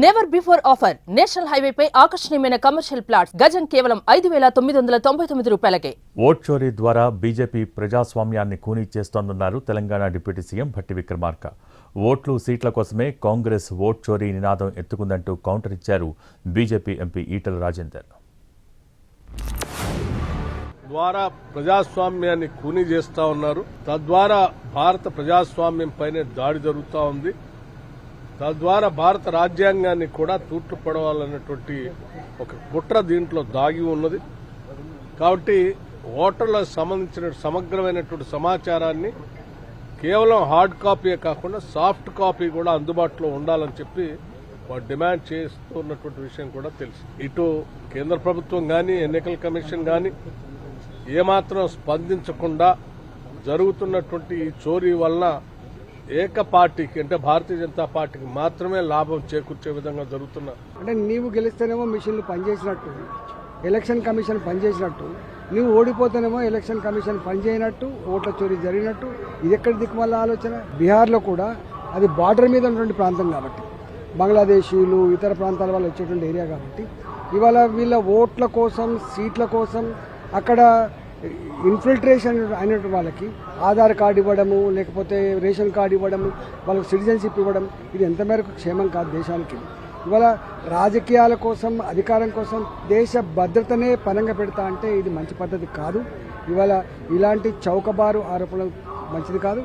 Never before offer national highway పై ఆకర్షణీయమైన commercial plots గజం కేవలం 5,999 రూపాయలకే. ఓట్ చోరీ ద్వారా బీజేపీ ప్రజాస్వామ్యాన్ని కూనీ చేస్తోందన్నారు తెలంగాణ డిప్యూటీ సీఎం భట్టి విక్రమార్క. ఓట్లు సీట్ల కోసమే కాంగ్రెస్ ఓట్ చోరీ నినాదం ఎత్తుకుందంటూ కౌంటర్ ఇచ్చారు బీజేపీ ఎంపీ ఈటెల రాజేందర్. ద్వారా ప్రజాస్వామ్యాన్ని కూనీ చేస్తా ఉన్నారు. తద్వారా భారత ప్రజాస్వామ్యం పైన దాడి జరుగుతూ ఉంది. తద్వారా భారత రాజ్యాంగాన్ని కూడా తూట్లు పడవాలన్నటువంటి ఒక కుట్ర దీంట్లో దాగి ఉన్నది. కాబట్టి ఓటర్లకు సంబంధించిన సమగ్రమైనటువంటి సమాచారాన్ని కేవలం హార్డ్ కాపీయే కాకుండా సాఫ్ట్ కాపీ కూడా అందుబాటులో ఉండాలని చెప్పి వారు డిమాండ్ చేస్తున్నటువంటి విషయం కూడా తెలుసు. ఇటు కేంద్ర ప్రభుత్వం కానీ ఎన్నికల కమిషన్ కానీ ఏమాత్రం స్పందించకుండా జరుగుతున్నటువంటి ఈ చోరీ వలన ఏక పార్టీకి అంటే భారతీయ జనతా పార్టీకి మాత్రమే లాభం చేకూర్చే విధంగా జరుగుతున్న అంటే నీవు గెలిస్తేనేమో మిషన్లు పనిచేసినట్టు, ఎలక్షన్ కమిషన్ పనిచేసినట్టు, నువ్వు ఓడిపోతేనేమో ఎలక్షన్ కమిషన్ పనిచేయనట్టు, ఓట్ల చోరీ జరిగినట్టు. ఇది ఎక్కడి దిక్కుమల్ల ఆలోచన? బీహార్లో కూడా అది బార్డర్ మీద ఉన్నటువంటి ప్రాంతం కాబట్టి, బంగ్లాదేశీయులు ఇతర ప్రాంతాల వాళ్ళు వచ్చేటువంటి ఏరియా కాబట్టి ఇవాళ వీళ్ళ ఓట్ల కోసం సీట్ల కోసం అక్కడ ఇన్ఫిల్ట్రేషన్ అయినటువంటి వాళ్ళకి ఆధార్ కార్డు ఇవ్వడము, లేకపోతే రేషన్ కార్డు ఇవ్వడము, వాళ్ళకి సిటిజన్షిప్ ఇవ్వడం, ఇది ఎంత మేరకు క్షేమం కాదు దేశానికి. ఇవాళ రాజకీయాల కోసం అధికారం కోసం దేశ భద్రతనే పనంగా పెడతా అంటే ఇది మంచి పద్ధతి కాదు. ఇవాళ ఇలాంటి చౌకబారు ఆరోపణలు మంచిది కాదు.